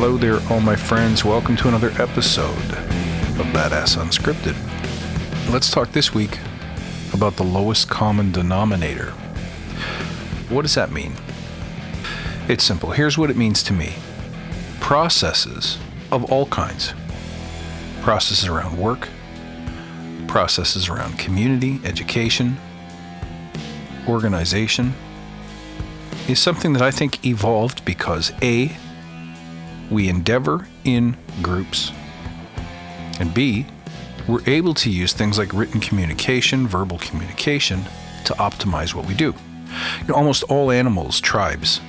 Hello there, all my friends. Welcome to another episode of Badass Unscripted. Let's talk this week about the lowest common denominator. What does that mean? It's simple. Here's what it means to me. Processes of all kinds. Processes around work, processes around community, education, organization, is something that I think evolved because A, we endeavor in groups, and B, we're able to use things like written communication, verbal communication, to optimize what we do. Almost all animals, tribes,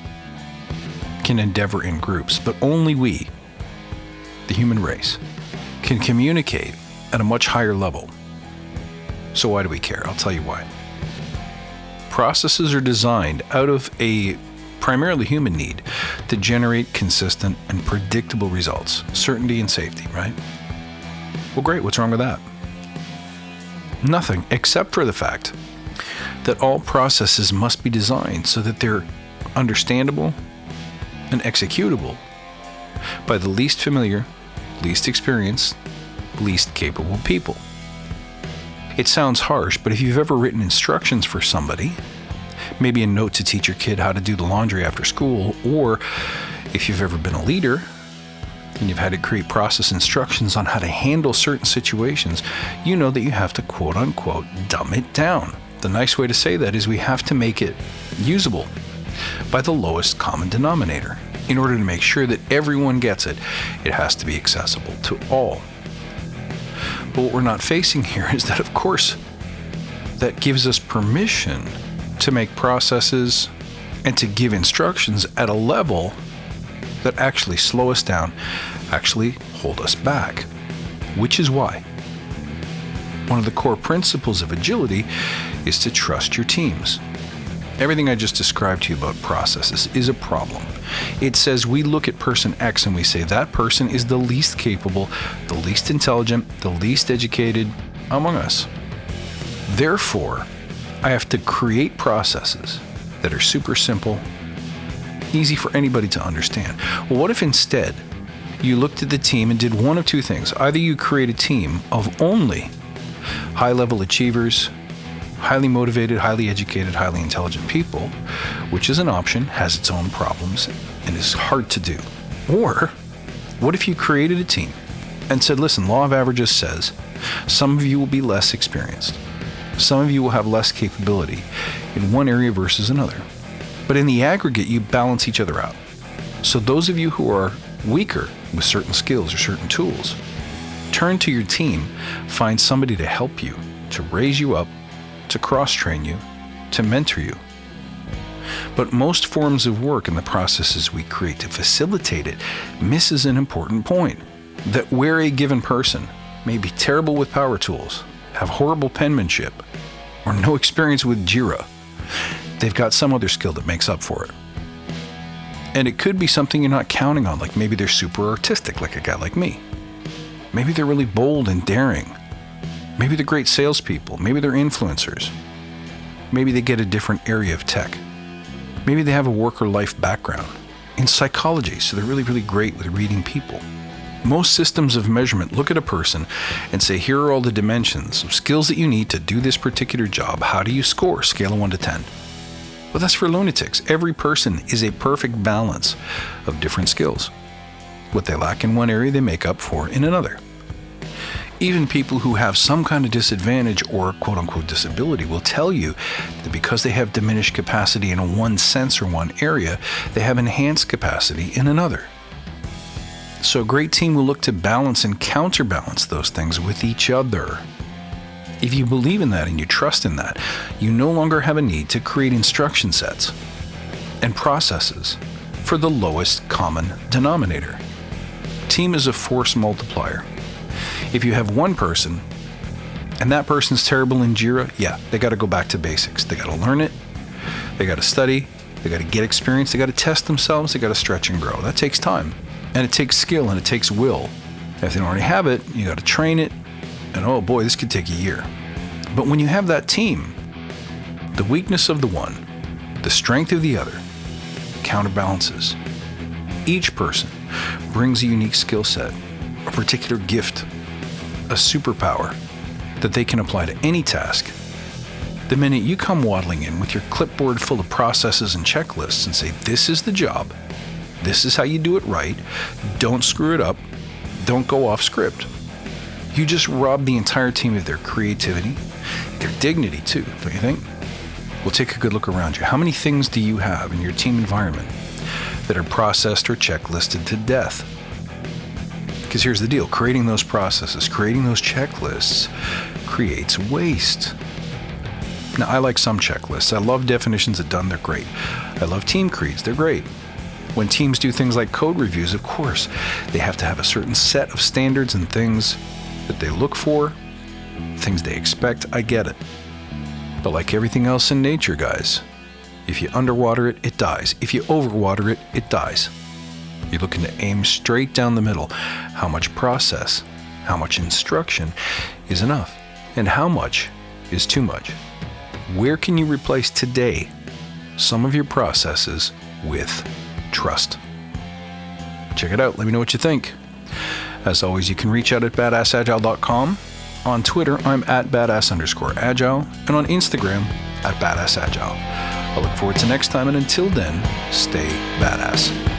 can endeavor in groups, but only we, the human race, can communicate at a much higher level. So why do we care? I'll tell you why. Processes are designed out of a primarily human need to generate consistent and predictable results, certainty and safety, right? Well, great. What's wrong with that? Nothing, except for the fact that all processes must be designed so that they're understandable and executable by the least familiar, least experienced, least capable people. It sounds harsh, but if you've ever written instructions for somebody, maybe a note to teach your kid how to do the laundry after school, or if you've ever been a leader and you've had to create process instructions on how to handle certain situations, you know that you have to quote unquote dumb it down. The nice way to say that is we have to make it usable by the lowest common denominator. In order to make sure that everyone gets it, it has to be accessible to all. But what we're not facing here is that, of course, that gives us permission to make processes and to give instructions at a level that actually slow us down, actually hold us back. Which is why one of the core principles of agility is to trust your teams. Everything I just described to you about processes is a problem. It says we look at person X and we say that person is the least capable, the least intelligent, the least educated among us. Therefore, I have to create processes that are super simple, easy for anybody to understand. Well, what if instead you looked at the team and did one of two things? Either you create a team of only high-level achievers, highly motivated, highly educated, highly intelligent people, which is an option, has its own problems, and is hard to do. Or what if you created a team and said, listen, law of averages says some of you will be less experienced. Some of you will have less capability in one area versus another. But in the aggregate, you balance each other out. So those of you who are weaker with certain skills or certain tools, turn to your team, find somebody to help you, to raise you up, to cross-train you, to mentor you. But most forms of work and the processes we create to facilitate it misses an important point, that where a given person may be terrible with power tools, have horrible penmanship, or no experience with Jira, they've got some other skill that makes up for it. And it could be something you're not counting on, like maybe they're super artistic, like a guy like me. Maybe they're really bold and daring. Maybe they're great salespeople. Maybe they're influencers. Maybe they get a different area of tech. Maybe they have a work or life background in psychology, so they're really, really great with reading people. Most systems of measurement look at a person and say, here are all the dimensions of skills that you need to do this particular job. How do you score? Scale of 1 to 10. Well, that's for lunatics. Every person is a perfect balance of different skills. What they lack in one area, they make up for in another. Even people who have some kind of disadvantage or quote-unquote disability will tell you that because they have diminished capacity in one sense or one area, they have enhanced capacity in another. So a great team will look to balance and counterbalance those things with each other. If you believe in that and you trust in that, you no longer have a need to create instruction sets and processes for the lowest common denominator. Team is a force multiplier. If you have one person and that person's terrible in Jira, yeah, they got to go back to basics. They got to learn it. They got to study. They got to get experience. They got to test themselves. They got to stretch and grow. That takes time, and it takes skill, and it takes will. If they don't already have it, you got to train it. And oh boy, this could take a year. But when you have that team, the weakness of the one, the strength of the other, counterbalances. Each person brings a unique skill set, a particular gift, a superpower that they can apply to any task. The minute you come waddling in with your clipboard full of processes and checklists and say, this is the job, this is how you do it right, don't screw it up, don't go off script, you just rob the entire team of their creativity, their dignity too, don't you think? Well, take a good look around you. How many things do you have in your team environment that are processed or checklisted to death? Because here's the deal, creating those processes, creating those checklists creates waste. Now, I like some checklists. I love definitions of done, they're great. I love team creeds, they're great. When teams do things like code reviews, of course, they have to have a certain set of standards and things that they look for, things they expect. I get it. But like everything else in nature, guys, if you underwater it, it dies. If you overwater it, it dies. You're looking to aim straight down the middle. How much process, how much instruction is enough, and how much is too much? Where can you replace today some of your processes with trust? Check it out. Let me know what you think. As always, you can reach out at badassagile.com. On Twitter, I'm at badass_agile, and on Instagram, at badassagile. I look forward to next time, and until then, stay badass.